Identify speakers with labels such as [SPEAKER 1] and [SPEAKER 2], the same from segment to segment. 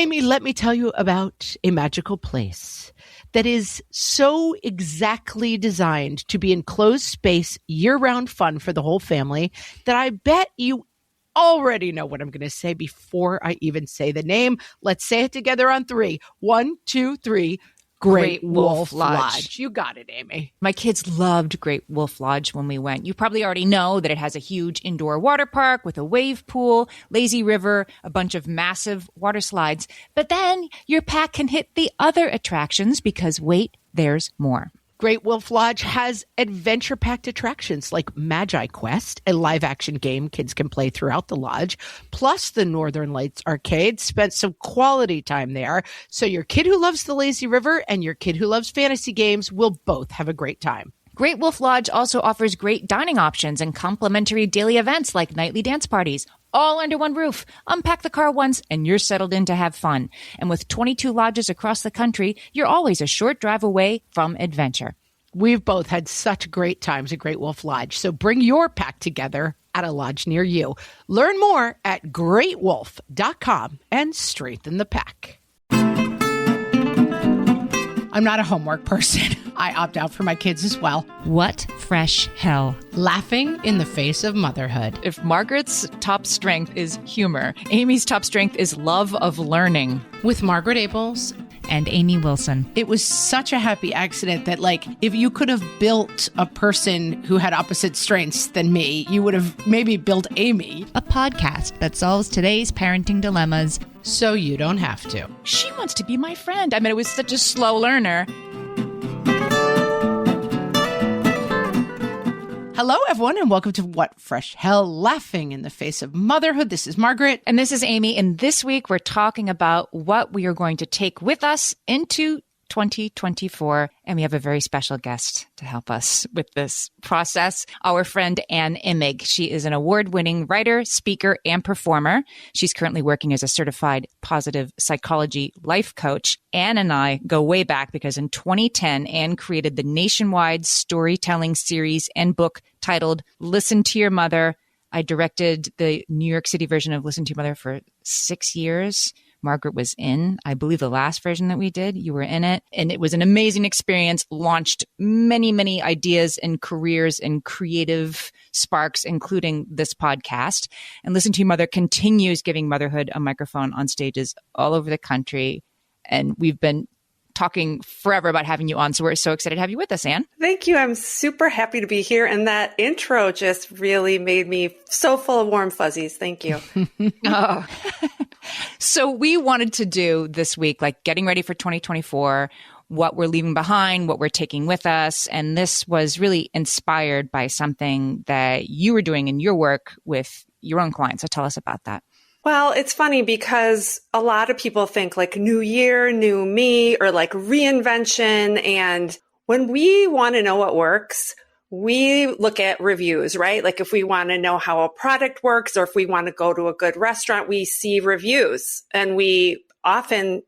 [SPEAKER 1] Amy, let me tell you about a magical place that is so exactly designed to be enclosed space, year-round fun for the whole family that I bet you already know what I'm going to say before I even say the name. Let's say it together on 3. 1, 2, 3. Great Wolf Lodge. You got it, Amy.
[SPEAKER 2] My kids loved Great Wolf Lodge when we went. You probably already know that it has a huge indoor water park with a wave pool, lazy river, a bunch of massive water slides. But then your pack can hit the other attractions because, wait, there's more.
[SPEAKER 1] Great Wolf Lodge has adventure-packed attractions like Magi Quest, a live-action game kids can play throughout the lodge, plus the Northern Lights Arcade. Spent some quality time there, so your kid who loves the lazy river and your kid who loves fantasy games will both have a great time.
[SPEAKER 2] Great Wolf Lodge also offers great dining options and complimentary daily events like nightly dance parties, all under one roof. Unpack the car once and you're settled in to have fun. And with 22 lodges across the country, you're always a short drive away from adventure.
[SPEAKER 1] We've both had such great times at Great Wolf Lodge, so bring your pack together at a lodge near you. Learn more at greatwolf.com and strengthen the pack. I'm not a homework person. I opt out for my kids as well.
[SPEAKER 2] What fresh hell?
[SPEAKER 1] Laughing in the face of motherhood.
[SPEAKER 2] If Margaret's top strength is humor, Amy's top strength is love of learning.
[SPEAKER 1] With Margaret Abels
[SPEAKER 2] and Amy Wilson.
[SPEAKER 1] It was such a happy accident that, like, if you could have built a person who had opposite strengths than me, you would have maybe built Amy.
[SPEAKER 2] A podcast that solves today's parenting dilemmas
[SPEAKER 1] so you don't have to.
[SPEAKER 2] She wants to be my friend. I mean, it was such a slow learner.
[SPEAKER 1] Hello, everyone, and welcome to What Fresh Hell, Laughing in the Face of Motherhood. This is Margaret.
[SPEAKER 2] And this is Amy. And this week, we're talking about what we are going to take with us into 2024. And we have a very special guest to help us with this process, our friend Ann Imig. She is an award-winning writer, speaker, and performer. She's currently working as a certified positive psychology life coach. Ann and I go way back because in 2010, Ann created the nationwide storytelling series and book titled Listen to Your Mother. I directed the New York City version of Listen to Your Mother for 6 years. Margaret was in, I believe, the last version that we did. You were in it. And it was an amazing experience, launched many, many ideas and careers and creative sparks, including this podcast. And Listen to Your Mother continues giving motherhood a microphone on stages all over the country. And we've been talking forever about having you on. So we're so excited to have you with us, Ann.
[SPEAKER 3] Thank you. I'm super happy to be here. And that intro just really made me so full of warm fuzzies. Thank you.
[SPEAKER 2] Oh. So we wanted to do this week, like getting ready for 2024, what we're leaving behind, what we're taking with us. And this was really inspired by something that you were doing in your work with your own clients. So tell us about that.
[SPEAKER 3] Well, it's funny because a lot of people think like new year, new me, or like reinvention. And when we want to know what works, we look at reviews, right? Like if we want to know how a product works or if we want to go to a good restaurant, we see reviews and we often,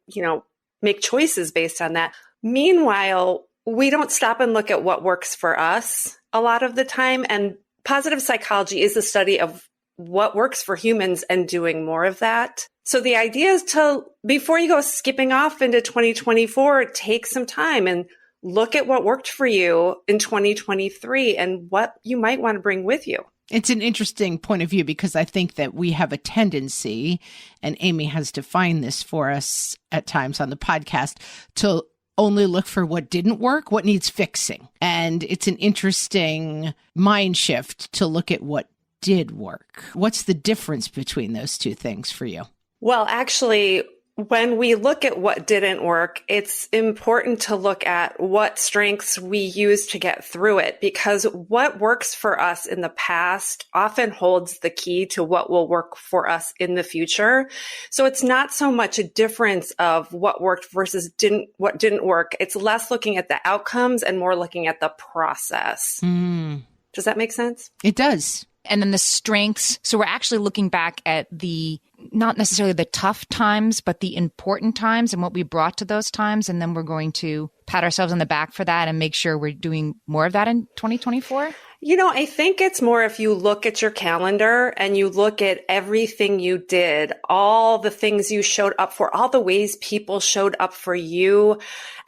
[SPEAKER 3] make choices based on that. Meanwhile, we don't stop and look at what works for us a lot of the time. And positive psychology is the study of what works for humans and doing more of that. So the idea is to, before you go skipping off into 2024, take some time and look at what worked for you in 2023 and what you might want to bring with you.
[SPEAKER 1] It's an interesting point of view because I think that we have a tendency, and Amy has defined this for us at times on the podcast, to only look for what didn't work, what needs fixing. And it's an interesting mind shift to look at what did work. What's the difference between those two things for you?
[SPEAKER 3] Well, actually, when we look at what didn't work, it's important to look at what strengths we use to get through it, because what works for us in the past often holds the key to what will work for us in the future. So it's not so much a difference of what worked versus what didn't work. It's less looking at the outcomes and more looking at the process. Does that make sense?
[SPEAKER 1] It does.
[SPEAKER 2] And then the strengths. So we're actually looking back at the not necessarily the tough times, but the important times and what we brought to those times. And then we're going to pat ourselves on the back for that and make sure we're doing more of that in 2024?
[SPEAKER 3] I think it's more if you look at your calendar and you look at everything you did, all the things you showed up for, all the ways people showed up for you,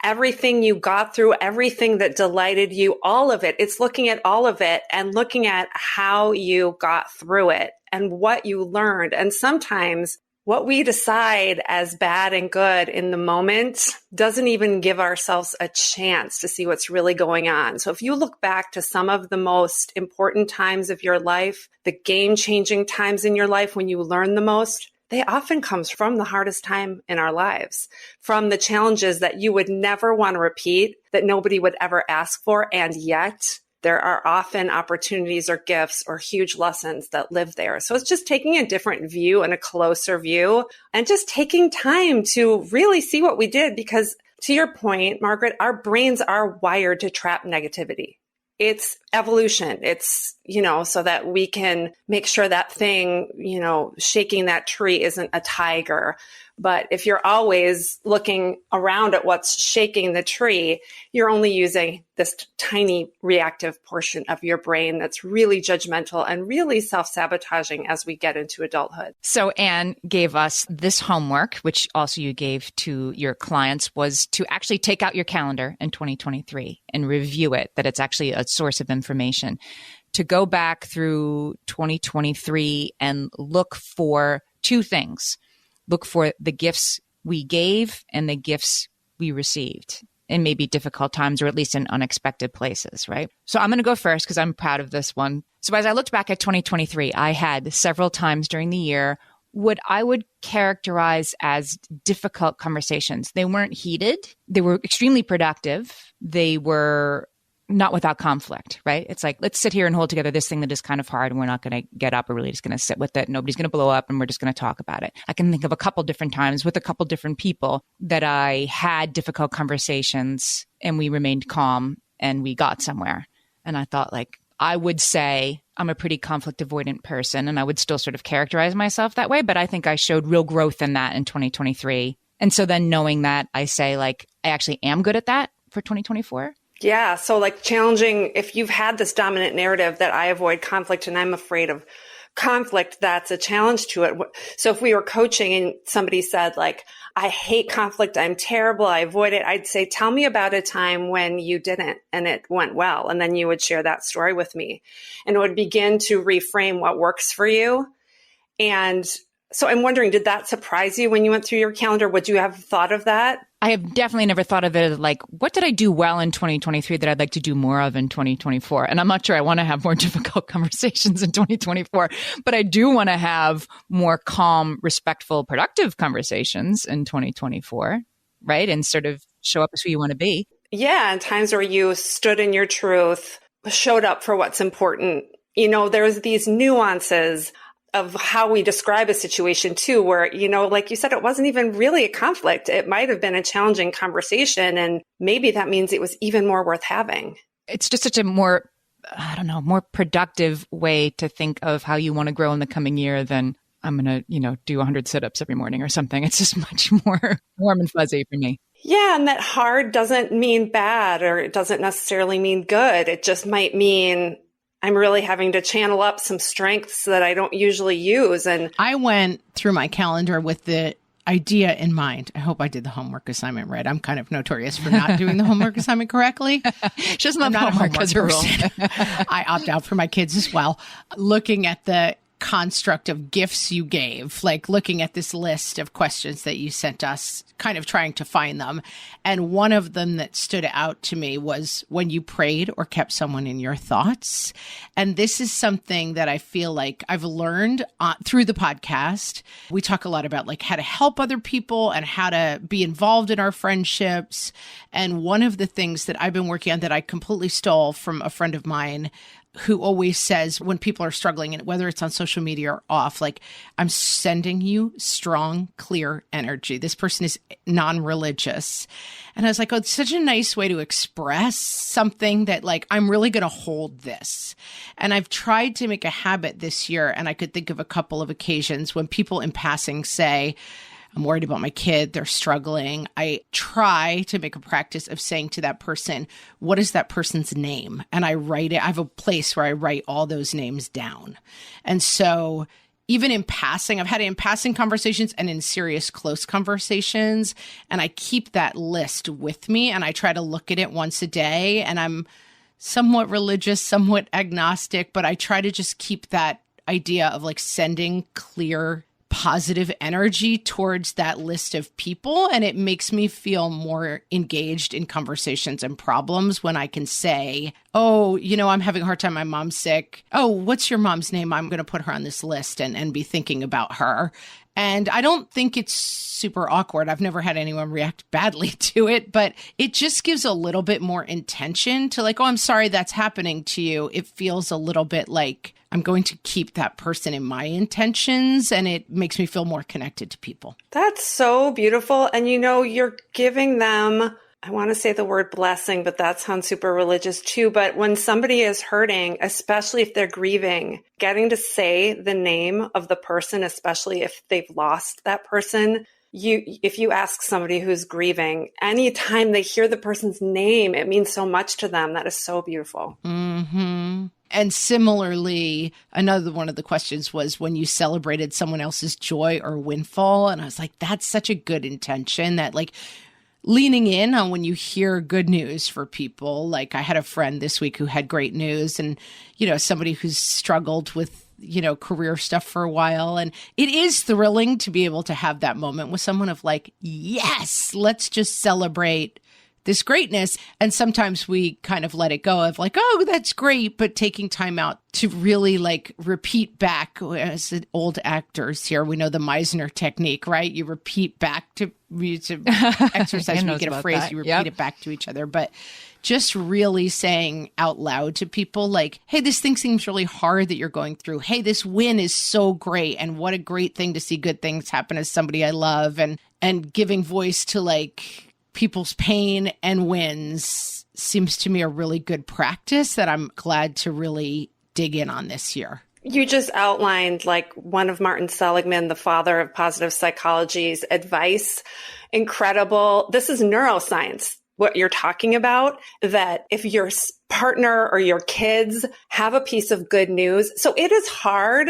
[SPEAKER 3] everything you got through, everything that delighted you, all of it. It's looking at all of it and looking at how you got through it and what you learned. And sometimes what we decide as bad and good in the moment doesn't even give ourselves a chance to see what's really going on. So if you look back to some of the most important times of your life, the game-changing times in your life when you learn the most, they often comes from the hardest time in our lives, from the challenges that you would never want to repeat, that nobody would ever ask for, and yet there are often opportunities or gifts or huge lessons that live there. So it's just taking a different view and a closer view and just taking time to really see what we did. Because to your point, Margaret, our brains are wired to trap negativity. It's evolution. It's, so that we can make sure that thing, shaking that tree isn't a tiger. But if you're always looking around at what's shaking the tree, you're only using this tiny reactive portion of your brain that's really judgmental and really self-sabotaging as we get into adulthood.
[SPEAKER 2] So Ann gave us this homework, which also you gave to your clients, was to actually take out your calendar in 2023 and review it, that it's actually a source of information. To go back through 2023 and look for two things. Look for the gifts we gave and the gifts we received in maybe difficult times or at least in unexpected places, right? So I'm going to go first because I'm proud of this one. So as I looked back at 2023, I had several times during the year what I would characterize as difficult conversations. They weren't heated. They were extremely productive. They were not without conflict, right? It's like, let's sit here and hold together this thing that is kind of hard and we're not going to get up. We're really just going to sit with it. Nobody's going to blow up and we're just going to talk about it. I can think of a couple different times with a couple different people that I had difficult conversations and we remained calm and we got somewhere. And I thought I would say I'm a pretty conflict avoidant person and I would still sort of characterize myself that way. But I think I showed real growth in that in 2023. And so then knowing that, I say I actually am good at that for 2024.
[SPEAKER 3] Yeah. So challenging, if you've had this dominant narrative that I avoid conflict and I'm afraid of conflict, that's a challenge to it. So if we were coaching and somebody said I hate conflict, I'm terrible, I avoid it, I'd say, tell me about a time when you didn't and it went well. And then you would share that story with me and it would begin to reframe what works for you. And so I'm wondering, did that surprise you when you went through your calendar? Would you have thought of that?
[SPEAKER 2] I have definitely never thought of it as what did I do well in 2023 that I'd like to do more of in 2024? And I'm not sure I want to have more difficult conversations in 2024, but I do want to have more calm, respectful, productive conversations in 2024, right? And sort of show up as who you want to be.
[SPEAKER 3] Yeah. And times where you stood in your truth, showed up for what's important. There's these nuances of how we describe a situation too, where, like you said, it wasn't even really a conflict. It might have been a challenging conversation. And maybe that means it was even more worth having.
[SPEAKER 2] It's just such a more productive way to think of how you want to grow in the coming year than I'm going to, do 100 sit-ups every morning or something. It's just much more warm and fuzzy for me.
[SPEAKER 3] Yeah. And that hard doesn't mean bad, or it doesn't necessarily mean good. It just might mean I'm really having to channel up some strengths that I don't usually use. And
[SPEAKER 1] I went through my calendar with the idea in mind. I hope I did the homework assignment right. I'm kind of notorious for not doing the homework assignment correctly.
[SPEAKER 2] She doesn't love homework as a rule.
[SPEAKER 1] I opt out for my kids as well. Looking at the construct of gifts you gave, looking at this list of questions that you sent us, kind of trying to find them. And one of them that stood out to me was when you prayed or kept someone in your thoughts. And this is something that I feel like I've learned through the podcast. We talk a lot about how to help other people and how to be involved in our friendships. And one of the things that I've been working on that I completely stole from a friend of mine who always says when people are struggling, and whether it's on social media or off, like, I'm sending you strong, clear energy. This person is non-religious. And I was like, oh, it's such a nice way to express something that, like, I'm really going to hold this. And I've tried to make a habit this year, and I could think of a couple of occasions when people in passing say, I'm worried about my kid, they're struggling. I try to make a practice of saying to that person, what is that person's name? And I write it. I have a place where I write all those names down. And so even in passing, I've had it in passing conversations and in serious, close conversations. And I keep that list with me, and I try to look at it once a day. And I'm somewhat religious, somewhat agnostic, but I try to just keep that idea of, like, sending clear, positive energy towards that list of people. And it makes me feel more engaged in conversations and problems when I can say, oh, I'm having a hard time. My mom's sick. Oh, what's your mom's name? I'm going to put her on this list and be thinking about her. And I don't think it's super awkward. I've never had anyone react badly to it, but it just gives a little bit more intention to, like, oh, I'm sorry that's happening to you. It feels a little bit like I'm going to keep that person in my intentions, and it makes me feel more connected to people.
[SPEAKER 3] That's so beautiful. And you're giving them, I want to say the word blessing, but that sounds super religious too. But when somebody is hurting, especially if they're grieving, getting to say the name of the person, especially if they've lost that person, if you ask somebody who's grieving, anytime they hear the person's name, it means so much to them. That is so beautiful.
[SPEAKER 1] Mm-hmm. And similarly, another one of the questions was when you celebrated someone else's joy or windfall. And I was like, that's such a good intention, that, like, leaning in on when you hear good news for people. Like, I had a friend this week who had great news, and, somebody who's struggled with, career stuff for a while. And it is thrilling to be able to have that moment with someone of, like, yes, let's just celebrate this greatness. And sometimes we kind of let it go of, like, oh, that's great. But taking time out to really, like, repeat back, as old actors here, we know the Meisner technique, right? You repeat back to exercise. When you get a phrase, that. You repeat it back to each other. But just really saying out loud to people, like, hey, this thing seems really hard that you're going through. Hey, this win is so great. And what a great thing to see good things happen as somebody I love. And giving voice to, like, people's pain and wins seems to me a really good practice that I'm glad to really dig in on this year.
[SPEAKER 3] You just outlined, like, one of Martin Seligman, the father of positive psychology's advice. Incredible. This is neuroscience, what you're talking about, that if your partner or your kids have a piece of good news, so it is hard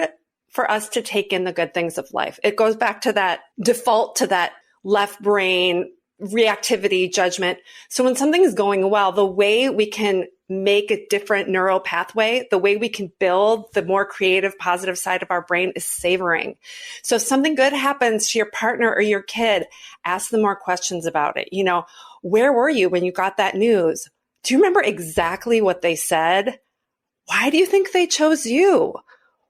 [SPEAKER 3] for us to take in the good things of life. It goes back to that default to that left brain reactivity, judgment. So when something is going well, the way we can make a different neural pathway, the way we can build the more creative, positive side of our brain is savoring. So if something good happens to your partner or your kid, ask them more questions about it. Where were you when you got that news? Do you remember exactly what they said? Why do you think they chose you?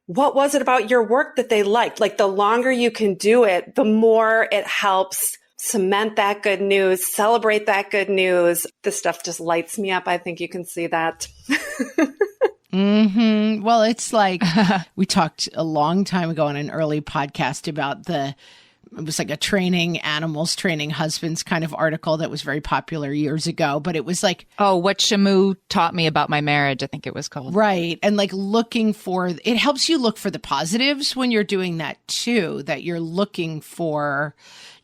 [SPEAKER 3] What was it about your work that they liked? Like, the longer you can do it, the more it helps cement that good news, celebrate that good news. This stuff just lights me up. I think you can see that.
[SPEAKER 1] Mm-hmm. Well, it's like we talked a long time ago on an early podcast about it was like a training animals, training husbands kind of article that was very popular years ago. But it was like,
[SPEAKER 2] oh, what Shamu taught me about my marriage, I think it was called.
[SPEAKER 1] Right. And, like, it helps you look for the positives when you're doing that too, that you're looking for,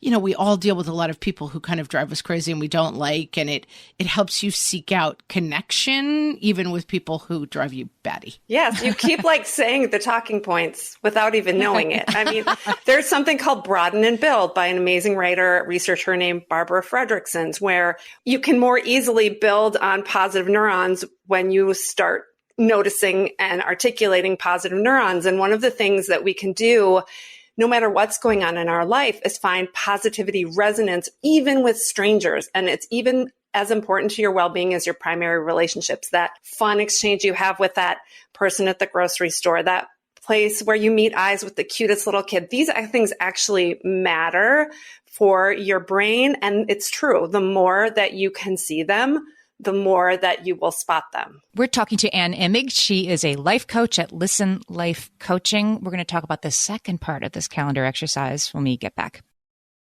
[SPEAKER 1] we all deal with a lot of people who kind of drive us crazy and we don't like, and it helps you seek out connection even with people who drive you batty.
[SPEAKER 3] Yes, you keep, like, saying the talking points without even knowing it. I mean, there's something called Broaden and Build by an amazing writer, researcher named Barbara Fredricksons, where you can more easily build on positive neurons when you start noticing and articulating positive neurons. And one of the things that we can do, no matter what's going on in our life, is find positivity resonance, even with strangers. And it's even as important to your well-being as your primary relationships, that fun exchange you have with that person at the grocery store, that place where you meet eyes with the cutest little kid. These things actually matter for your brain. And it's true. The more that you can see them, the more that you will spot them.
[SPEAKER 2] We're talking to Ann Imig. She is a life coach at Listen Life Coaching. We're going to talk about the second part of this calendar exercise when we get back.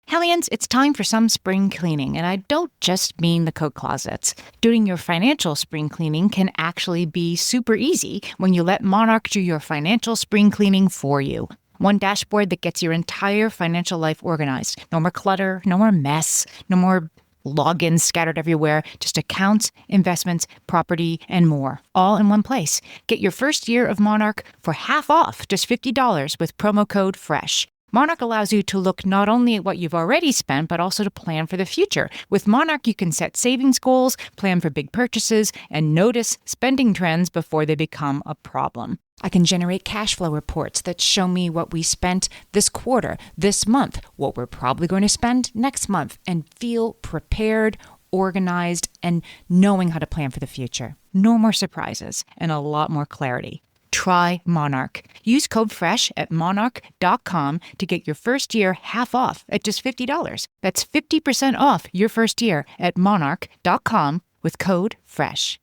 [SPEAKER 2] Hellions, it's time for some spring cleaning, and I don't just mean the coat closets. Doing your financial spring cleaning can actually be super easy when you let Monarch do your financial spring cleaning for you. One dashboard that gets your entire financial life organized. No more clutter, no more mess, no more logins scattered everywhere, just accounts, investments, property, and more, all in one place. Get your first year of Monarch for half off, just $50 with promo code FRESH. Monarch allows you to look not only at what you've already spent, but also to plan for the future. With Monarch, you can set savings goals, plan for big purchases, and notice spending trends before they become a problem. I can generate cash flow reports that show me what we spent this quarter, this month, what we're probably going to spend next month, and feel prepared, organized, and knowing how to plan for the future. No more surprises and a lot more clarity. Try Monarch. Use code FRESH at monarch.com to get your first year half off at just $50. That's 50% off your first year at monarch.com with code FRESH.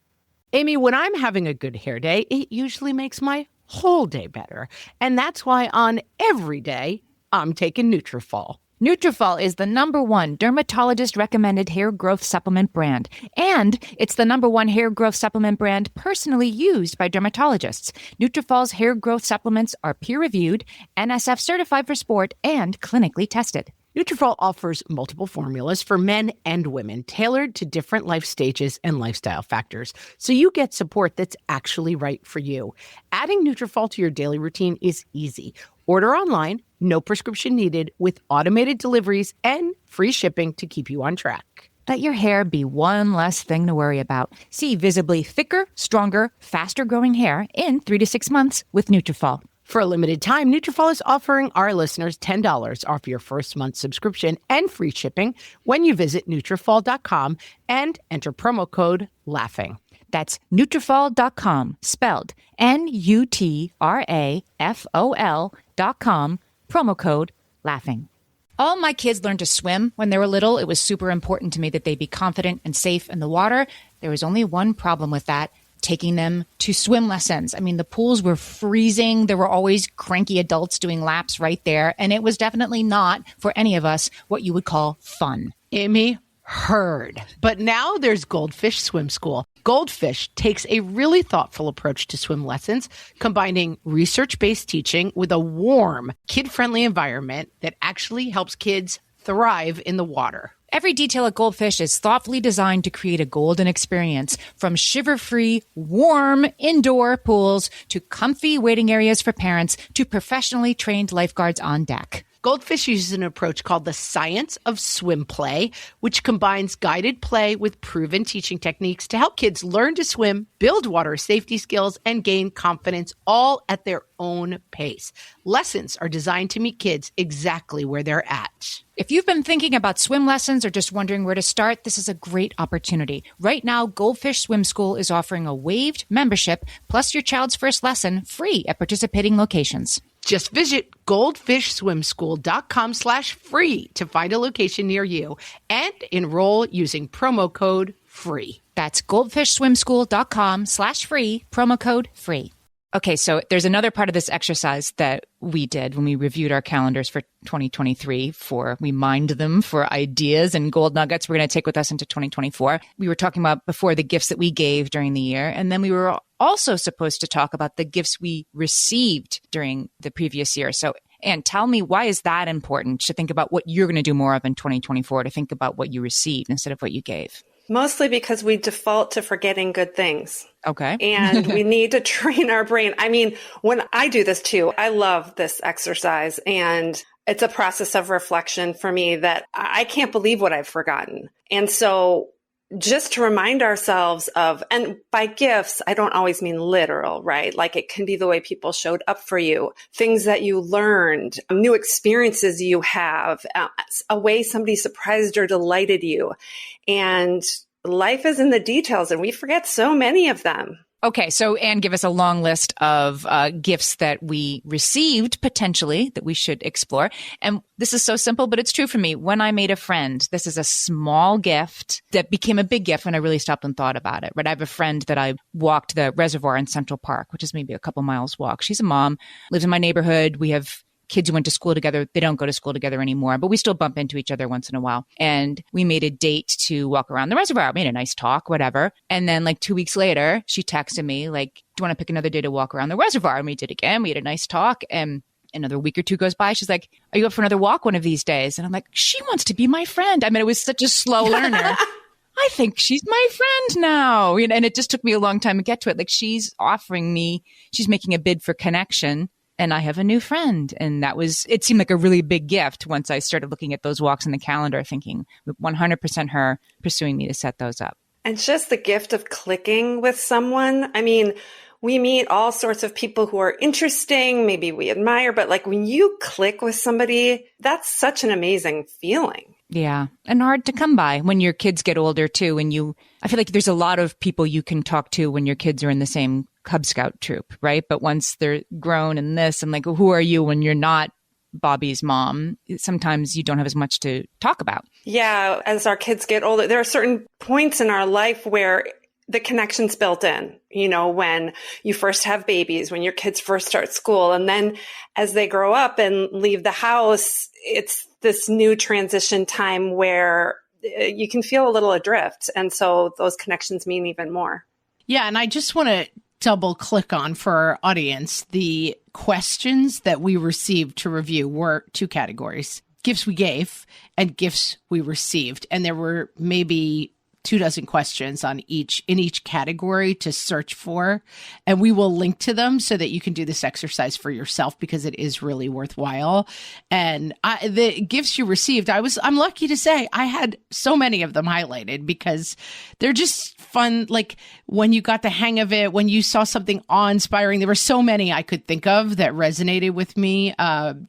[SPEAKER 1] Amy, when I'm having a good hair day, it usually makes my whole day better. And that's why on every day, I'm taking Nutrafol.
[SPEAKER 2] Nutrafol is the #1 dermatologist-recommended hair growth supplement brand, and it's the #1 hair growth supplement brand personally used by dermatologists. Nutrafol's hair growth supplements are peer-reviewed, NSF certified for sport, and clinically tested.
[SPEAKER 1] Nutrafol offers multiple formulas for men and women, tailored to different life stages and lifestyle factors, so you get support that's actually right for you. Adding Nutrafol to your daily routine is easy. Order online, no prescription needed, with automated deliveries and free shipping to keep you on track.
[SPEAKER 2] Let your hair be one less thing to worry about. See visibly thicker, stronger, faster-growing hair in 3 to 6 months with Nutrafol.
[SPEAKER 1] For a limited time, Nutrafol is offering our listeners $10 off your first month subscription and free shipping when you visit Nutrafol.com and enter promo code LAUGHING.
[SPEAKER 2] That's Nutrafol.com, spelled Nutrafol.com, promo code LAUGHING. All my kids learned to swim when they were little. It was super important to me that they be confident and safe in the water. There was only one problem with that: taking them to swim lessons. I mean, the pools were freezing. There were always cranky adults doing laps right there. And it was definitely not, for any of us, what you would call fun.
[SPEAKER 1] Amy, heard. But now there's Goldfish Swim School. Goldfish takes a really thoughtful approach to swim lessons, combining research-based teaching with a warm, kid-friendly environment that actually helps kids thrive in the water.
[SPEAKER 2] Every detail at Goldfish is thoughtfully designed to create a golden experience, from shiver-free, warm indoor pools to comfy waiting areas for parents to professionally trained lifeguards on deck.
[SPEAKER 1] Goldfish uses an approach called the science of swim play, which combines guided play with proven teaching techniques to help kids learn to swim, build water safety skills, and gain confidence, all at their own pace. Lessons are designed to meet kids exactly where they're at.
[SPEAKER 2] If you've been thinking about swim lessons or just wondering where to start, this is a great opportunity. Right now, Goldfish Swim School is offering a waived membership plus your child's first lesson free at participating locations.
[SPEAKER 1] Just visit goldfishswimschool.com/free to find a location near you and enroll using promo code FREE.
[SPEAKER 2] That's goldfishswimschool.com/free, promo code FREE. Okay, so there's another part of this exercise that we did when we reviewed our calendars for 2023 we mined them for ideas and gold nuggets we're going to take with us into 2024. We were talking about before the gifts that we gave during the year, and then we were also supposed to talk about the gifts we received during the previous year. So, Ann, tell me, why is that important to think about what you're going to do more of in 2024, to think about what you received instead of what you gave?
[SPEAKER 3] Mostly because we default to forgetting good things.
[SPEAKER 2] Okay.
[SPEAKER 3] And we need to train our brain. I mean, when I do this too, I love this exercise, and it's a process of reflection for me that I can't believe what I've forgotten. And so just to remind ourselves of, and by gifts, I don't always mean literal, right? Like it can be the way people showed up for you, things that you learned, new experiences you have, a way somebody surprised or delighted you. And life is in the details, and we forget so many of them.
[SPEAKER 2] Okay, so Anne, give us a long list of gifts that we received potentially that we should explore. And this is so simple, but it's true for me. When I made a friend, this is a small gift that became a big gift when I really stopped and thought about it. Right? I have a friend that I walked the reservoir in Central Park, which is maybe a couple miles walk. She's a mom, lives in my neighborhood. We have kids who went to school together. They don't go to school together anymore, but we still bump into each other once in a while. And we made a date to walk around the reservoir. Made a nice talk, whatever. And then like 2 weeks later, she texted me like, do you want to pick another day to walk around the reservoir? And we did again. We had a nice talk. And another week or two goes by. She's like, are you up for another walk one of these days? And I'm like, she wants to be my friend. I mean, it was such a slow learner. I think she's my friend now. And it just took me a long time to get to it. Like she's making a bid for connection. And I have a new friend. And it seemed like a really big gift once I started looking at those walks in the calendar, thinking 100% her pursuing me to set those up.
[SPEAKER 3] And just the gift of clicking with someone. I mean, we meet all sorts of people who are interesting, maybe we admire, but like when you click with somebody, that's such an amazing feeling.
[SPEAKER 2] Yeah. And hard to come by when your kids get older too. I feel like there's a lot of people you can talk to when your kids are in the same Cub Scout troop, right? But once they're grown and this and like, who are you when you're not Bobby's mom? Sometimes you don't have as much to talk about.
[SPEAKER 3] Yeah. As our kids get older, there are certain points in our life where the connection's built in, when you first have babies, when your kids first start school. And then as they grow up and leave the house, it's this new transition time where you can feel a little adrift. And so those connections mean even more.
[SPEAKER 1] Yeah. And I just want to double click on for our audience, the questions that we received to review were 2 categories: gifts we gave and gifts we received. And there were maybe 24 questions in each category to search for. And we will link to them so that you can do this exercise for yourself because it is really worthwhile. And the gifts you received, I'm lucky to say I had so many of them highlighted because they're just fun. Like when you got the hang of it, when you saw something awe-inspiring, there were so many I could think of that resonated with me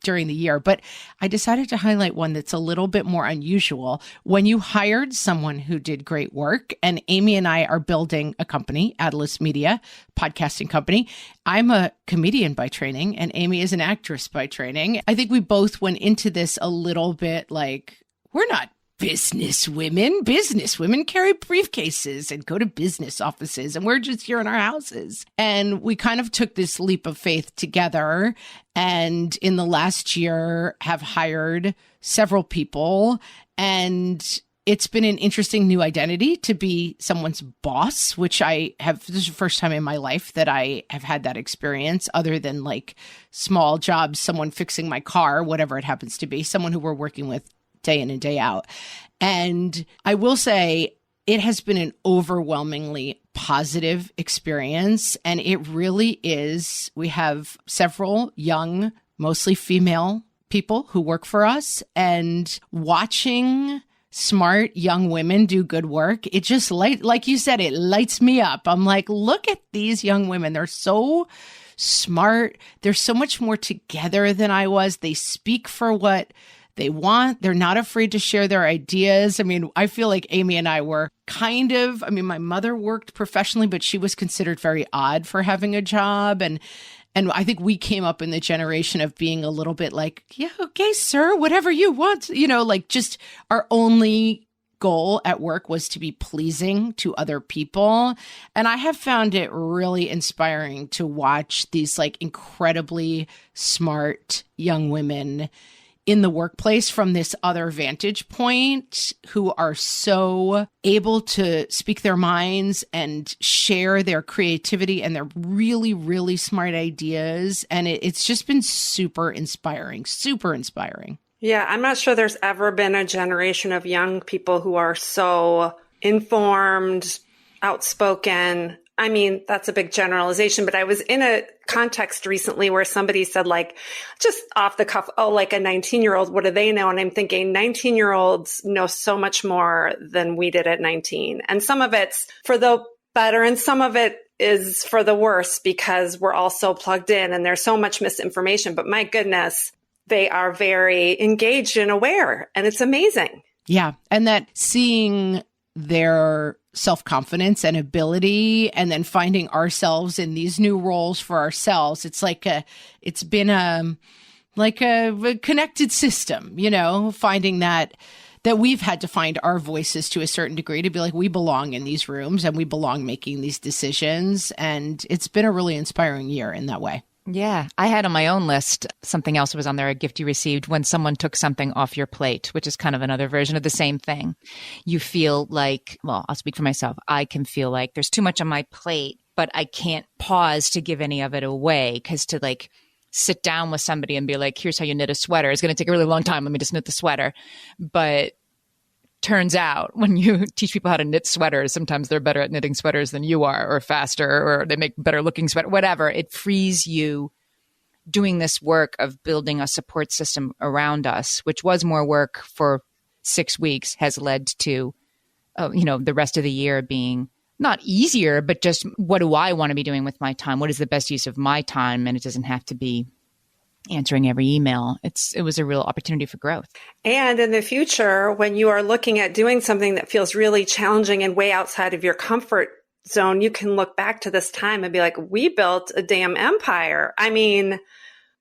[SPEAKER 1] during the year. But I decided to highlight one that's a little bit more unusual. When you hired someone who did great work, and Amy and I are building a company, Atlas Media, podcasting company. I'm a comedian by training, and Amy is an actress by training. I think we both went into this a little bit like, we're not business women. Business women carry briefcases and go to business offices, and we're just here in our houses. And we kind of took this leap of faith together, and in the last year have hired several people, and it's been an interesting new identity to be someone's boss, which this is the first time in my life that I have had that experience other than like small jobs, someone fixing my car, whatever it happens to be, someone who we're working with day in and day out. And I will say it has been an overwhelmingly positive experience. And it really is. We have several young, mostly female people who work for us, and watching smart young women do good work, it just like you said, it lights me up. I'm like, look at these young women. They're so smart. They're so much more together than I was. They speak for what they want. They're not afraid to share their ideas. I mean, I feel like Amy and I were my mother worked professionally, but she was considered very odd for having a job. And I think we came up in the generation of being a little bit like, yeah, okay, sir, whatever you want, like just our only goal at work was to be pleasing to other people. And I have found it really inspiring to watch these like incredibly smart young women in the workplace from this other vantage point who are so able to speak their minds and share their creativity and their really, really smart ideas. And it's just been super inspiring, super inspiring.
[SPEAKER 3] Yeah, I'm not sure there's ever been a generation of young people who are so informed, outspoken. I mean, that's a big generalization, but I was in a context recently where somebody said, like, just off the cuff, oh, like a 19-year-old, what do they know? And I'm thinking 19-year-olds know so much more than we did at 19. And some of it's for the better and some of it is for the worse because we're all so plugged in and there's so much misinformation. But my goodness, they are very engaged and aware, and it's amazing.
[SPEAKER 1] Yeah. And that seeing their self-confidence and ability, and then finding ourselves in these new roles for ourselves. It's been a connected system, finding that we've had to find our voices to a certain degree to be like, we belong in these rooms and we belong making these decisions. And it's been a really inspiring year in that way.
[SPEAKER 2] Yeah. I had on my own list, something else was on there, a gift you received when someone took something off your plate, which is kind of another version of the same thing. You feel like, well, I'll speak for myself. I can feel like there's too much on my plate, but I can't pause to give any of it away, because to like sit down with somebody and be like, here's how you knit a sweater. It's going to take a really long time. Let me just knit the sweater. But turns out when you teach people how to knit sweaters, sometimes they're better at knitting sweaters than you are, or faster, or they make better looking sweater, whatever. It frees you doing this work of building a support system around us, which was more work for 6 weeks, has led to, the rest of the year being not easier, but just what do I want to be doing with my time? What is the best use of my time? And it doesn't have to be answering every email. It was a real opportunity for growth.
[SPEAKER 3] And in the future, when you are looking at doing something that feels really challenging and way outside of your comfort zone, you can look back to this time and be like, we built a damn empire. I mean,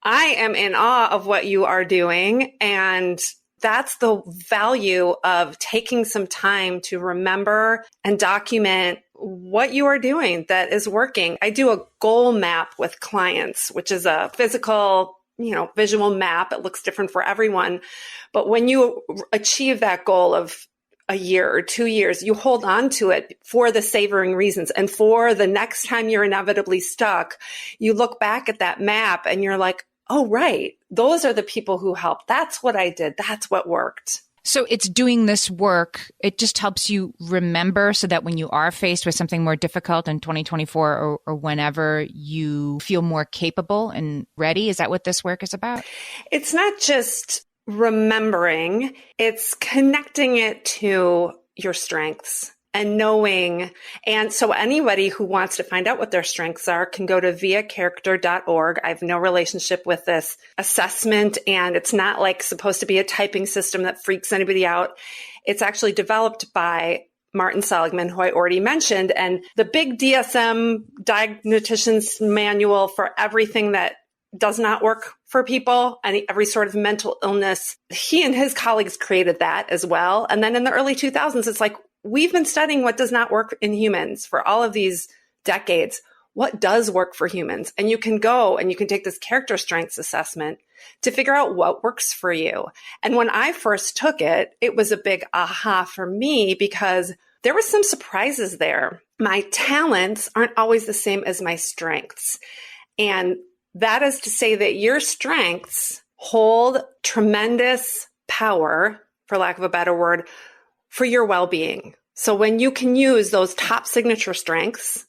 [SPEAKER 3] I am in awe of what you are doing. And that's the value of taking some time to remember and document what you are doing that is working. I do a goal map with clients, which is a physical, visual map. It looks different for everyone. But when you achieve that goal of a year or 2 years, you hold on to it for the savoring reasons. And for the next time you're inevitably stuck, you look back at that map and you're like, oh, right. Those are the people who helped. That's what I did. That's what worked.
[SPEAKER 2] So it's doing this work. It just helps you remember so that when you are faced with something more difficult in 2024 or whenever, you feel more capable and ready. Is that what this work is about?
[SPEAKER 3] It's not just remembering, it's connecting it to your strengths and knowing. And so anybody who wants to find out what their strengths are can go to viacharacter.org. I have no relationship with this assessment, and it's not like supposed to be a typing system that freaks anybody out. It's actually developed by Martin Seligman, who I already mentioned, and the big DSM diagnostician's manual for everything that does not work for people and every sort of mental illness. He and his colleagues created that as well. And then in the early 2000s, it's like, we've been studying what does not work in humans for all of these decades. What does work for humans? And you can go and you can take this character strengths assessment to figure out what works for you. And when I first took it, it was a big aha for me because there were some surprises there. My talents aren't always the same as my strengths. And that is to say that your strengths hold tremendous power, for lack of a better word, for your well-being. So when you can use those top signature strengths,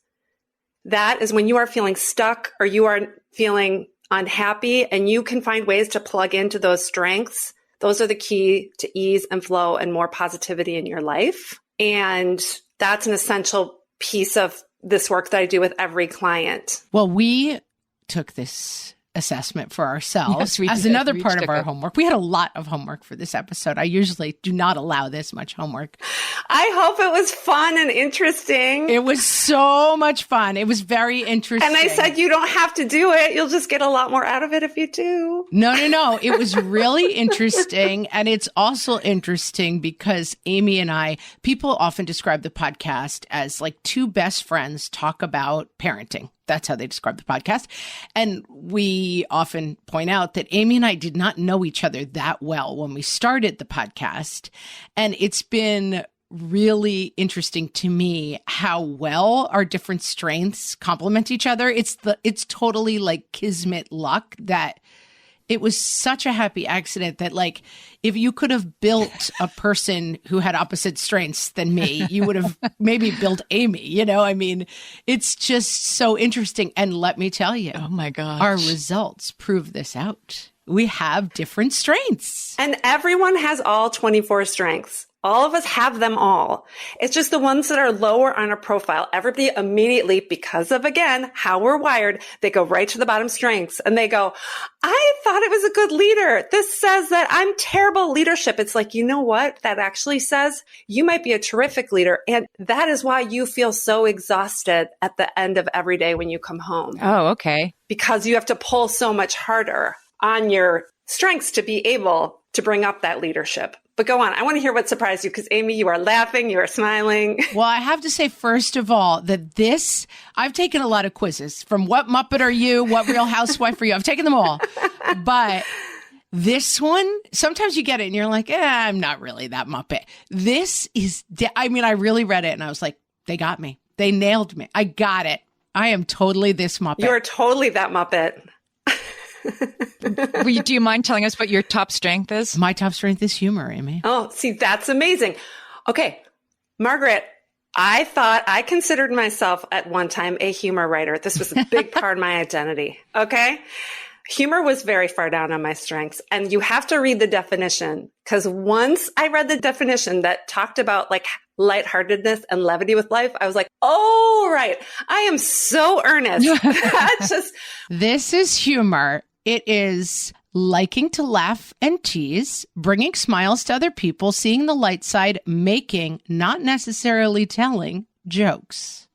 [SPEAKER 3] that is when you are feeling stuck or you are feeling unhappy and you can find ways to plug into those strengths. Those are the key to ease and flow and more positivity in your life. And that's an essential piece of this work that I do with every client.
[SPEAKER 1] Well, we took this assessment for ourselves
[SPEAKER 2] as
[SPEAKER 1] another part of our homework. We had a lot of homework for this episode. I usually do not allow this much homework.
[SPEAKER 3] I hope it was fun and interesting.
[SPEAKER 1] It was so much fun. It was very interesting.
[SPEAKER 3] And I said, you don't have to do it. You'll just get a lot more out of it if you do.
[SPEAKER 1] No. It was really interesting. And it's also interesting because Amy and I, people often describe the podcast as like two best friends talk about parenting. That's how they describe the podcast. And we often point out that Amy and I did not know each other that well when we started the podcast. And it's been really interesting to me how well our different strengths complement each other. It's totally like kismet luck that it was such a happy accident that, like, if you could have built a person who had opposite strengths than me, you would have maybe built Amy, I mean, it's just so interesting. And let me tell you,
[SPEAKER 2] oh my gosh,
[SPEAKER 1] our results prove this out. We have different strengths.
[SPEAKER 3] And everyone has all 24 strengths. All of us have them all. It's just the ones that are lower on a profile. Everybody immediately, because of, again, how we're wired, they go right to the bottom strengths and they go, I thought it was a good leader. This says that I'm terrible at leadership. It's like, you know what? That actually says you might be a terrific leader. And that is why you feel so exhausted at the end of every day when you come home.
[SPEAKER 2] Oh, okay.
[SPEAKER 3] Because you have to pull so much harder on your strengths to be able to bring up that leadership. But go on. I want to hear what surprised you because, Amy, you are laughing. You are smiling.
[SPEAKER 1] Well, I have to say, first of all, that I've taken a lot of quizzes from What Muppet Are You? What Real Housewife Are You? I've taken them all. But this one, sometimes you get it and you're like, I'm not really that Muppet. This is, I really read it and I was like, they got me. They nailed me. I got it. I am totally this Muppet.
[SPEAKER 3] You're totally that Muppet.
[SPEAKER 2] Do you mind telling us what your top strength is?
[SPEAKER 1] My top strength is humor, Amy.
[SPEAKER 3] Oh, see, that's amazing. Okay, Margaret, I considered myself at one time a humor writer. This was a big part of my identity. Okay. Humor was very far down on my strengths. And you have to read the definition because once I read the definition that talked about like lightheartedness and levity with life, I was like, oh, right. I am so earnest.
[SPEAKER 1] This is humor. It is liking to laugh and tease, bringing smiles to other people, seeing the light side, making, not necessarily telling jokes.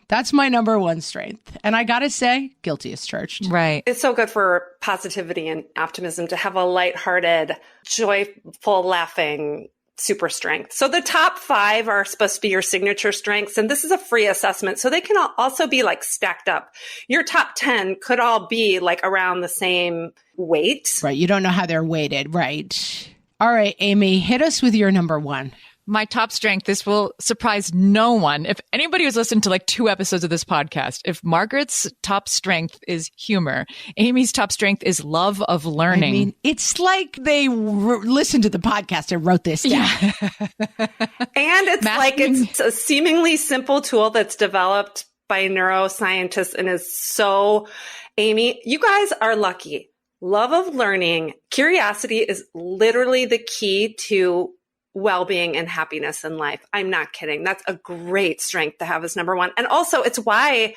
[SPEAKER 1] That's my number one strength. And I got to say, guilty as charged.
[SPEAKER 2] Right.
[SPEAKER 3] It's so good for positivity and optimism to have a lighthearted, joyful, laughing super strength. So the top 5 are supposed to be your signature strengths. And this is a free assessment. So they can also be like stacked up. Your top 10 could all be like around the same weight.
[SPEAKER 1] Right. You don't know how they're weighted. Right. All right, Amy, hit us with your number 1.
[SPEAKER 2] My top strength, this will surprise no one. If anybody who's listened to like 2 episodes of this podcast, if Margaret's top strength is humor, Amy's top strength is love of learning.
[SPEAKER 1] It's like they listened to the podcast and wrote this down.
[SPEAKER 2] Yeah.
[SPEAKER 3] And it's a seemingly simple tool that's developed by neuroscientists and is so, Amy, you guys are lucky. Love of learning, curiosity is literally the key to well-being and happiness in life. I'm not kidding. That's a great strength to have as number 1. And also it's why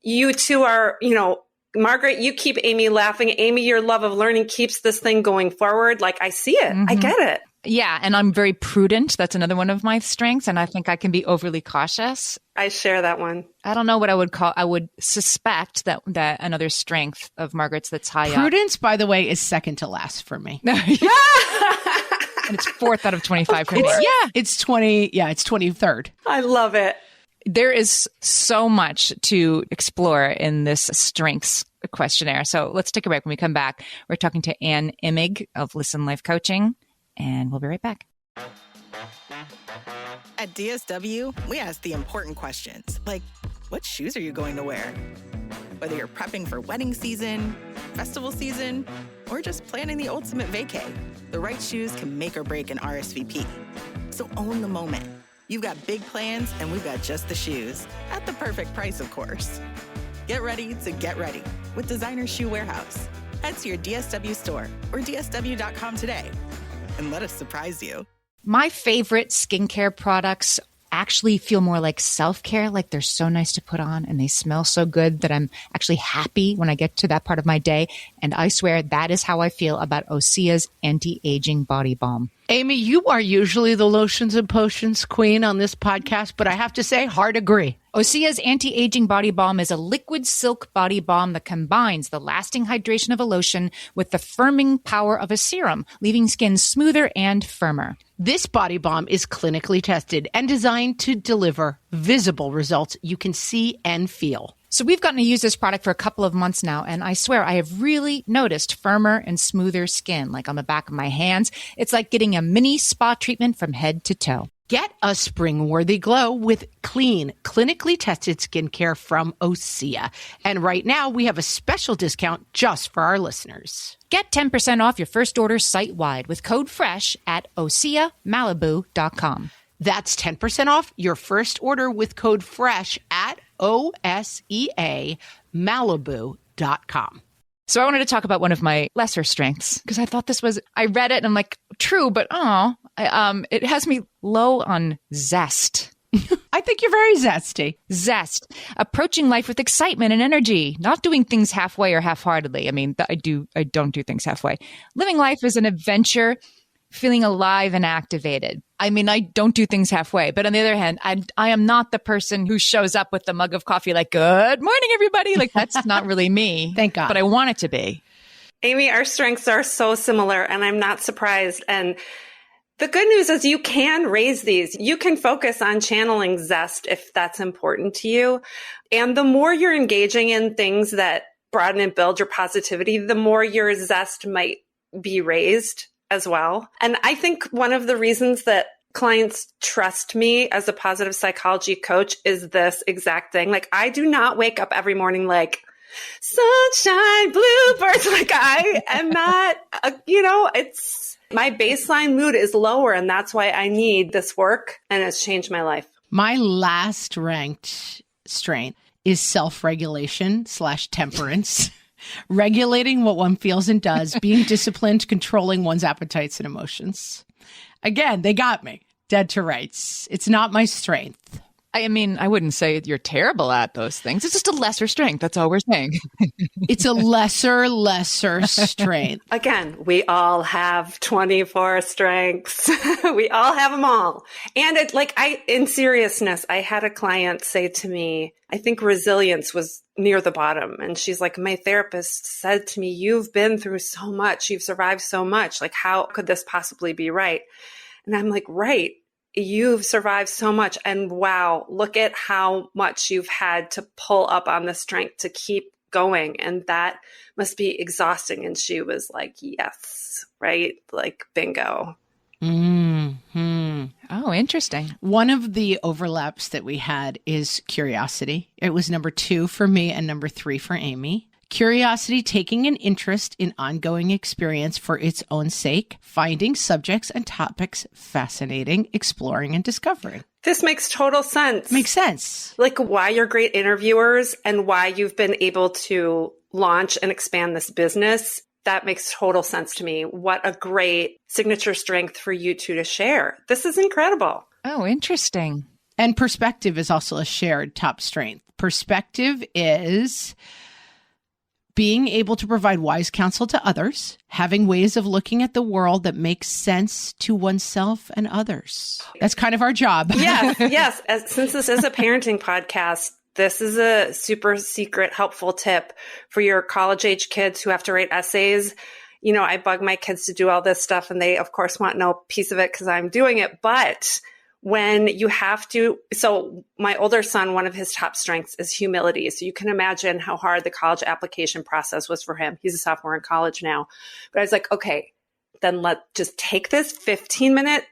[SPEAKER 3] you two are, Margaret, you keep Amy laughing. Amy, your love of learning keeps this thing going forward. Like I see it. I get it.
[SPEAKER 2] Yeah. And I'm very prudent. That's another one of my strengths. And I think I can be overly cautious.
[SPEAKER 3] I share that one.
[SPEAKER 2] I don't know what I would call, I would suspect that another strength of Margaret's that's high up.
[SPEAKER 1] Prudence, by the way, is second to last for me.
[SPEAKER 2] And it's 4th out of 25 for me.
[SPEAKER 1] It's 23rd.
[SPEAKER 3] I love it.
[SPEAKER 2] There is so much to explore in this strengths questionnaire. So let's take a break. When we come back, we're talking to Ann Imig of Listen Life Coaching, and we'll be right back.
[SPEAKER 4] At DSW, we ask the important questions, like what shoes are you going to wear? Whether you're prepping for wedding season, festival season, or just planning the ultimate vacay, the right shoes can make or break an RSVP. So own the moment. You've got big plans, and we've got just the shoes. At the perfect price, of course. Get ready to get ready with Designer Shoe Warehouse. Head to your DSW store or dsw.com today and let us surprise you.
[SPEAKER 2] My favorite skincare products actually feel more like self-care, like they're so nice to put on and they smell so good that I'm actually happy when I get to that part of my day. And I swear that is how I feel about Osea's anti-aging body balm.
[SPEAKER 1] Amy, you are usually the lotions and potions queen on this podcast, but I have to say, hard agree.
[SPEAKER 2] Osea's anti-aging body balm is a liquid silk body balm that combines the lasting hydration of a lotion with the firming power of a serum, leaving skin smoother and firmer.
[SPEAKER 1] This body balm is clinically tested and designed to deliver visible results you can see and feel.
[SPEAKER 2] So we've gotten to use this product for a couple of months now, and I swear I have really noticed firmer and smoother skin, like on the back of my hands. It's like getting a mini spa treatment from head to toe.
[SPEAKER 1] Get a spring-worthy glow with clean, clinically tested skincare from Osea. And right now, we have a special discount just for our listeners.
[SPEAKER 2] Get 10% off your first order site-wide with code FRESH at OseaMalibu.com.
[SPEAKER 1] That's 10% off your first order with code FRESH at OSEAMalibu.com.
[SPEAKER 2] So I wanted to talk about one of my lesser strengths because I thought I read it and I'm like, true, but it has me low on zest.
[SPEAKER 1] I think you're very zesty.
[SPEAKER 2] Zest. Approaching life with excitement and energy, not doing things halfway or half-heartedly. I mean, I don't do things halfway. Living life is an adventure, feeling alive and activated. I mean, I don't do things halfway, but on the other hand, I am not the person who shows up with the mug of coffee like, good morning, everybody. Like, that's not really me.
[SPEAKER 1] Thank God.
[SPEAKER 2] But I want it to be.
[SPEAKER 3] Amy, our strengths are so similar, and I'm not surprised. And the good news is you can raise these. You can focus on channeling zest if that's important to you. And the more you're engaging in things that broaden and build your positivity, the more your zest might be raised as well. And I think one of the reasons that clients trust me as a positive psychology coach is this exact thing. Like, I do not wake up every morning like, sunshine, bluebirds. Like, I am not, it's my baseline mood is lower, and that's why I need this work, and it's changed my life.
[SPEAKER 1] My last ranked strength is self-regulation / temperance. Regulating what one feels and does, being disciplined, controlling one's appetites and emotions. Again, they got me dead to rights. It's not my strength.
[SPEAKER 2] I mean, I wouldn't say you're terrible at those things. It's just a lesser strength. That's all we're saying.
[SPEAKER 1] It's a lesser strength.
[SPEAKER 3] Again, we all have 24 strengths. We all have them all. And in seriousness, I had a client say to me, I think resilience was near the bottom. And she's like, my therapist said to me, you've been through so much. You've survived so much. Like, how could this possibly be right? And I'm like, right. You've survived so much. And wow, look at how much you've had to pull up on the strength to keep going. And that must be exhausting. And she was like, yes, right? Like, bingo.
[SPEAKER 1] Mm-hmm.
[SPEAKER 2] Oh, interesting.
[SPEAKER 1] One of the overlaps that we had is curiosity. It was number 2 for me and number 3 for Amy. Curiosity, taking an interest in ongoing experience for its own sake, finding subjects and topics fascinating, exploring and discovering.
[SPEAKER 3] This makes total sense.
[SPEAKER 1] Makes sense.
[SPEAKER 3] Like, why you're great interviewers and why you've been able to launch and expand this business. That makes total sense to me. What a great signature strength for you two to share. This is incredible.
[SPEAKER 2] Oh, interesting.
[SPEAKER 1] And perspective is also a shared top strength. Perspective is being able to provide wise counsel to others, having ways of looking at the world that makes sense to oneself and others. That's kind of our job.
[SPEAKER 3] Yes. Since this is a parenting podcast, this is a super secret helpful tip for your college-age kids who have to write essays. You know, I bug my kids to do all this stuff, and they, of course, want no piece of it because I'm doing it. But when you have to, so my older son, one of his top strengths is humility. So you can imagine how hard the college application process was for him. He's a sophomore in college now. But I was like, okay, then just take this 15-minute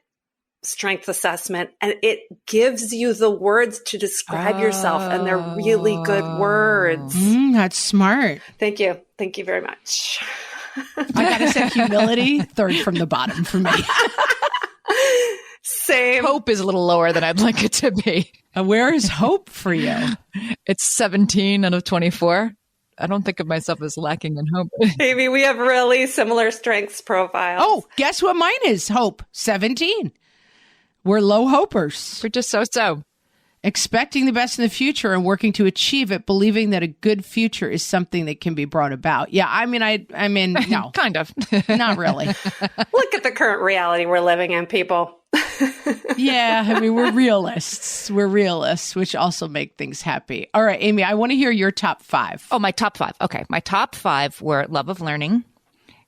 [SPEAKER 3] strength assessment, and it gives you the words to describe yourself, and they're really good words.
[SPEAKER 1] That's smart.
[SPEAKER 3] Thank you. Thank you very much.
[SPEAKER 1] I gotta say, humility, third from the bottom for me.
[SPEAKER 3] Same.
[SPEAKER 2] Hope is a little lower than I'd like it to be.
[SPEAKER 1] Where is hope for you?
[SPEAKER 2] It's 17 out of 24. I don't think of myself as lacking in hope.
[SPEAKER 3] Maybe we have really similar strengths profiles.
[SPEAKER 1] Oh, guess what mine is? Hope. 17. We're low hopers.
[SPEAKER 2] We're just so-so.
[SPEAKER 1] Expecting the best in the future and working to achieve it, believing that a good future is something that can be brought about. Yeah, I mean, no.
[SPEAKER 2] Kind of.
[SPEAKER 1] Not really.
[SPEAKER 3] Look at the current reality we're living in, people.
[SPEAKER 1] Yeah, I mean, we're realists. We're realists, which also make things happy. All right, Amy, I want to hear your top 5.
[SPEAKER 2] Oh, my top 5. Okay. My top 5 were love of learning,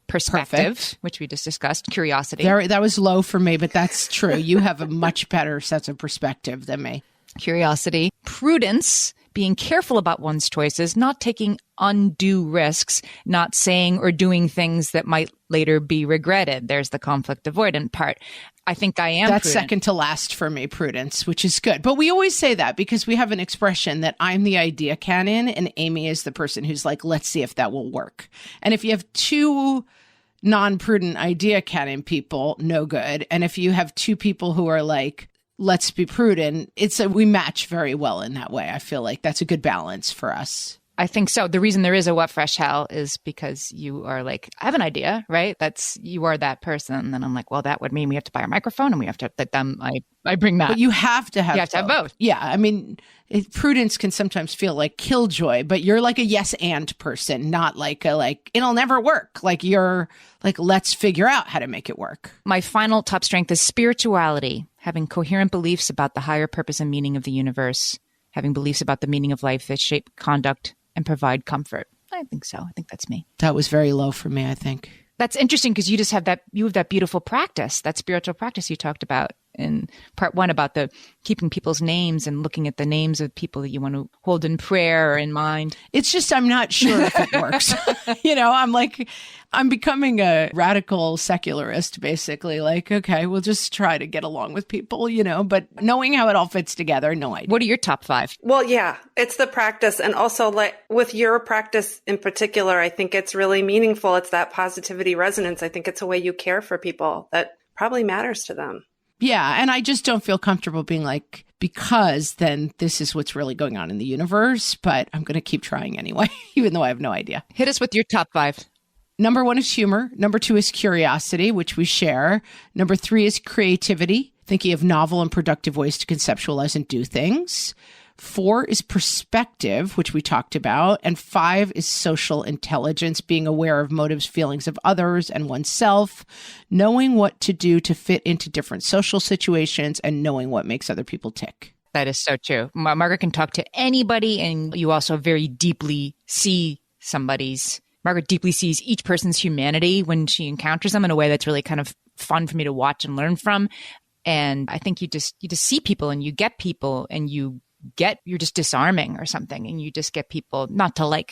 [SPEAKER 2] perspective, which we just discussed, curiosity.
[SPEAKER 1] That was low for me, but that's true. You have a much better sense of perspective than me.
[SPEAKER 2] Curiosity, prudence, being careful about one's choices, not taking undue risks, not saying or doing things that might later be regretted. There's the conflict avoidant part. I think I am
[SPEAKER 1] That's
[SPEAKER 2] prudent.
[SPEAKER 1] Second to last for me, prudence, which is good. But we always say that because we have an expression that I'm the idea canon and Amy is the person who's like, let's see if that will work. And if you have 2 non-prudent idea canon people, no good. And if you have 2 people who are like, let's be prudent, we match very well in that way. I feel like that's a good balance for us.
[SPEAKER 2] I think so. The reason there is a What Fresh Hell is because you are like, I have an idea, right? You are that person. And then I'm like, well, that would mean we have to buy a microphone and we have to let them, I bring that.
[SPEAKER 1] But you have to have
[SPEAKER 2] both.
[SPEAKER 1] Yeah. I mean, prudence can sometimes feel like killjoy, but you're like a yes and person, not like it'll never work. Like you're like, let's figure out how to make it work.
[SPEAKER 2] My final top strength is spirituality, having coherent beliefs about the higher purpose and meaning of the universe, having beliefs about the meaning of life that shape conduct and provide comfort. I think so. I think that's me.
[SPEAKER 1] That was very low for me, I think.
[SPEAKER 2] That's interesting because you have that beautiful practice, that spiritual practice you talked about in part 1 about the keeping people's names and looking at the names of people that you want to hold in prayer or in mind.
[SPEAKER 1] It's just, I'm not sure if it works. I'm becoming a radical secularist, basically. Like, okay, we'll just try to get along with people, but knowing how it all fits together, no idea.
[SPEAKER 2] What are your top 5?
[SPEAKER 3] Well, yeah, it's the practice. And also like with your practice in particular, I think it's really meaningful. It's that positivity resonance. I think it's a way you care for people that probably matters to them.
[SPEAKER 1] Yeah. And I just don't feel comfortable being like, because then this is what's really going on in the universe, but I'm going to keep trying anyway, even though I have no idea.
[SPEAKER 2] Hit us with your top 5.
[SPEAKER 1] Number 1 is humor. Number 2 is curiosity, which we share. Number 3 is creativity, thinking of novel and productive ways to conceptualize and do things. 4 is perspective, which we talked about. And 5 is social intelligence, being aware of motives, feelings of others and oneself, knowing what to do to fit into different social situations, and knowing what makes other people tick.
[SPEAKER 2] That is so true. Margaret can talk to anybody, and you also very deeply see Margaret deeply sees each person's humanity when she encounters them in a way that's really kind of fun for me to watch and learn from. And I think you just see people and you get people and you're just disarming or something. And you just get people not to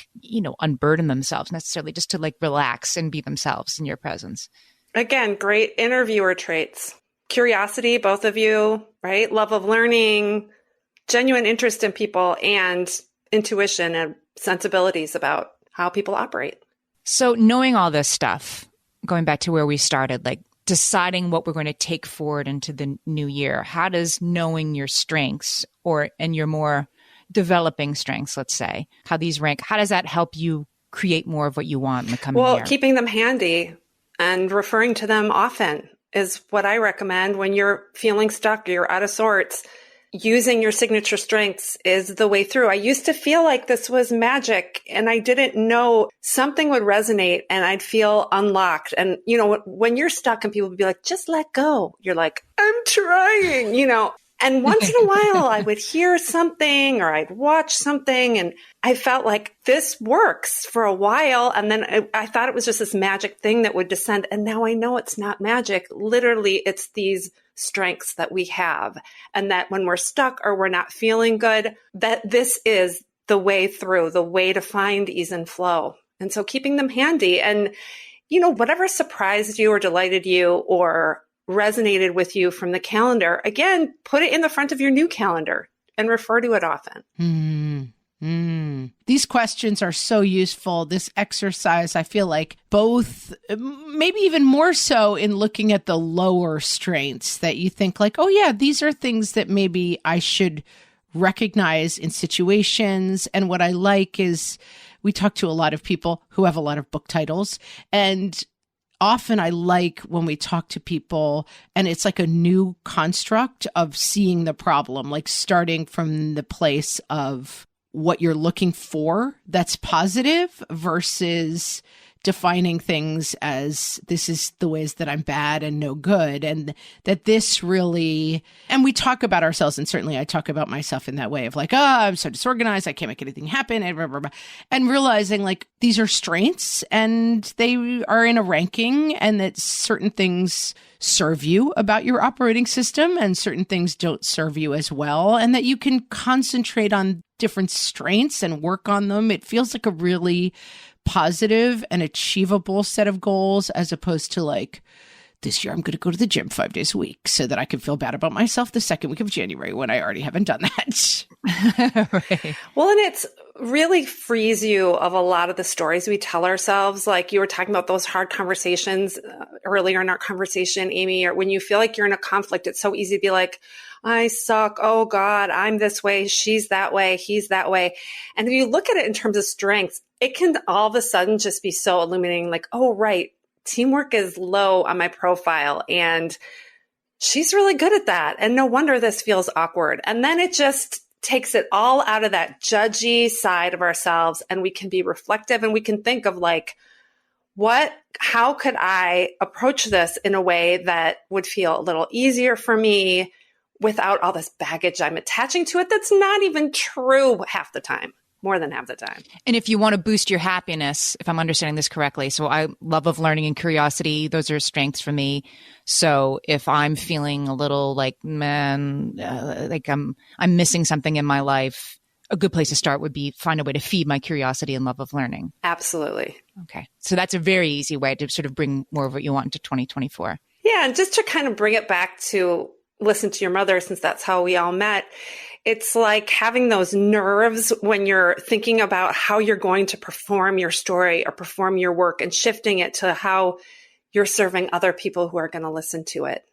[SPEAKER 2] unburden themselves necessarily, just to relax and be themselves in your presence. Again,
[SPEAKER 3] great interviewer traits. Curiosity, both of you, right? Love of learning, genuine interest in people, and intuition and sensibilities about how people operate.
[SPEAKER 2] So knowing all this stuff, going back to where we started, deciding what we're going to take forward into the new year, how does knowing your strengths and your more developing strengths, let's say, how these rank, how does that help you create more of what you want in the coming year?
[SPEAKER 3] Well, keeping them handy and referring to them often is what I recommend when you're feeling stuck, you're out of sorts. Using your signature strengths is the way through. I used to feel like this was magic and I didn't know something would resonate and I'd feel unlocked. And, when you're stuck and people would be like, just let go. You're like, I'm trying, and once in a while I would hear something or I'd watch something and I felt like this works for a while. And then I thought it was just this magic thing that would descend. And now I know it's not magic. Literally, it's these strengths that we have, and that when we're stuck or we're not feeling good, that this is the way through, the way to find ease and flow. And so keeping them handy and, whatever surprised you or delighted you or resonated with you from the calendar, again, put it in the front of your new calendar and refer to it often.
[SPEAKER 1] These questions are so useful. This exercise, I feel like both, maybe even more so in looking at the lower strengths that you think like, oh yeah, these are things that maybe I should recognize in situations. And what I like is we talk to a lot of people who have a lot of book titles, and often I like when we talk to people and it's like a new construct of seeing the problem, like starting from the place of what you're looking for that's positive versus defining things as this is the ways that I'm bad and no good. And that this really, and we talk about ourselves, and certainly I talk about myself in that way of like, I'm so disorganized, I can't make anything happen, and blah, blah, blah. And realizing like these are strengths and they are in a ranking, and that certain things serve you about your operating system and certain things don't serve you as well, and that you can concentrate on different strengths and work on them. It feels like a really positive and achievable set of goals, as opposed to like, this year I'm going to go to the gym 5 days a week so that I can feel bad about myself the second week of January when I already haven't done that.
[SPEAKER 3] Right. Well, and it's really frees you of a lot of the stories we tell ourselves. Like you were talking about those hard conversations earlier in our conversation, Amy, or when you feel like you're in a conflict, it's so easy to be like, I suck. Oh God, I'm this way. She's that way. He's that way. And if you look at it in terms of strengths, it can all of a sudden just be so illuminating. Like, oh, right. Teamwork is low on my profile and she's really good at that. And no wonder this feels awkward. And then it just takes it all out of that judgy side of ourselves. And we can be reflective and we can think of like, how could I approach this in a way that would feel a little easier for me without all this baggage I'm attaching to it that's not even true half the time, more than half the time.
[SPEAKER 2] And if you want to boost your happiness, if I'm understanding this correctly, so I love of learning and curiosity, those are strengths for me. So if I'm feeling a little like, like I'm missing something in my life, a good place to start would be find a way to feed my curiosity and love of learning.
[SPEAKER 3] Absolutely.
[SPEAKER 2] Okay. So that's a very easy way to sort of bring more of what you want into 2024.
[SPEAKER 3] Yeah. And just to kind of bring it back to listen to your mother, since that's how we all met. It's like having those nerves when you're thinking about how you're going to perform your story or perform your work and shifting it to how you're serving other people who are going to listen to it.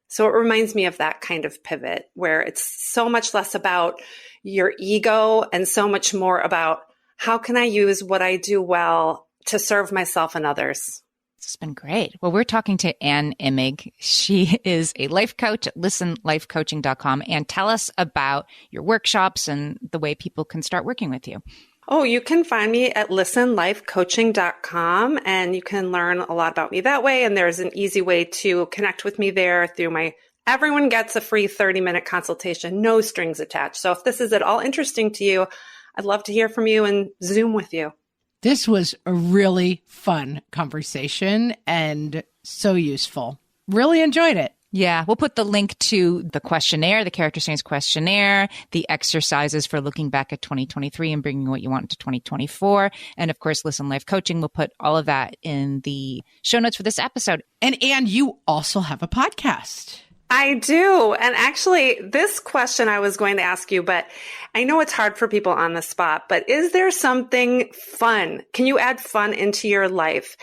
[SPEAKER 3] So it reminds me of that kind of pivot where it's so much less about your ego and so much more about how can I use what I do well to serve myself and others.
[SPEAKER 2] It's been great. Well, we're talking to Ann Imig. She is a life coach at listenlifecoaching.com. And tell us about your workshops and the way people can start working with you.
[SPEAKER 3] Oh, you can find me at listenlifecoaching.com and you can learn a lot about me that way. And there's an easy way to connect with me there through everyone gets a free 30-minute consultation, no strings attached. So if this is at all interesting to you, I'd love to hear from you and Zoom with you.
[SPEAKER 1] This was a really fun conversation and so useful. Really enjoyed it.
[SPEAKER 2] Yeah, we'll put the link to the questionnaire, the character strengths questionnaire, the exercises for looking back at 2023 and bringing what you want into 2024. And of course, Listen Life Coaching. We'll put all of that in the show notes for this episode.
[SPEAKER 1] And Ann, you also have a podcast.
[SPEAKER 3] I do. And actually, this question I was going to ask you, but I know it's hard for people on the spot, but is there something fun? Can you add fun into your life?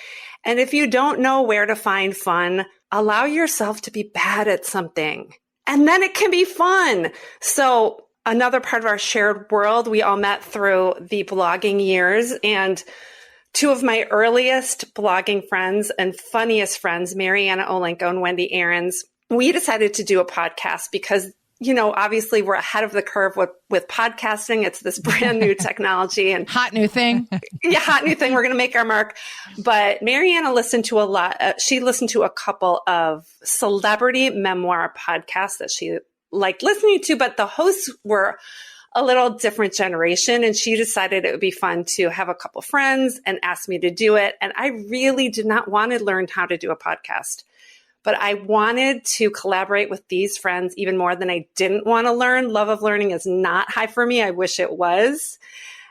[SPEAKER 3] And if you don't know where to find fun, allow yourself to be bad at something. And then it can be fun. So another part of our shared world, we all met through the blogging years. And two of my earliest blogging friends and funniest friends, Mariana Olenko and Wendy Aarons, we decided to do a podcast because, obviously we're ahead of the curve with podcasting. It's this brand new technology and
[SPEAKER 1] hot new thing.
[SPEAKER 3] Yeah, hot new thing. We're going to make our mark. But Mariana listened to a lot. She listened to a couple of celebrity memoir podcasts that she liked listening to, but the hosts were a little different generation. And she decided it would be fun to have a couple friends and asked me to do it. And I really did not want to learn how to do a podcast. But I wanted to collaborate with these friends even more than I didn't want to learn. Love of learning is not high for me. I wish it was.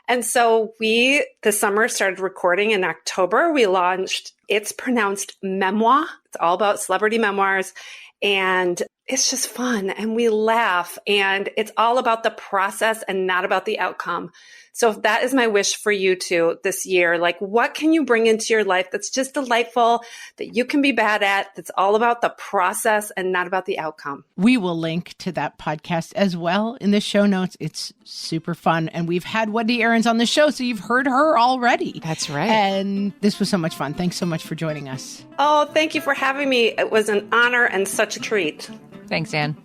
[SPEAKER 3] And so we, this summer, started recording in October. We launched, it's pronounced Memoir. It's all about celebrity memoirs. And it's just fun. And we laugh. And it's all about the process and not about the outcome. So if that is my wish for you too this year, like what can you bring into your life that's just delightful, that you can be bad at, that's all about the process and not about the outcome?
[SPEAKER 1] We will link to that podcast as well in the show notes. It's super fun. And we've had Wendy Aarons on the show, so you've heard her already.
[SPEAKER 2] That's right.
[SPEAKER 1] And this was so much fun. Thanks so much for joining us.
[SPEAKER 3] Oh, thank you for having me. It was an honor and such a treat.
[SPEAKER 2] Thanks, Ann.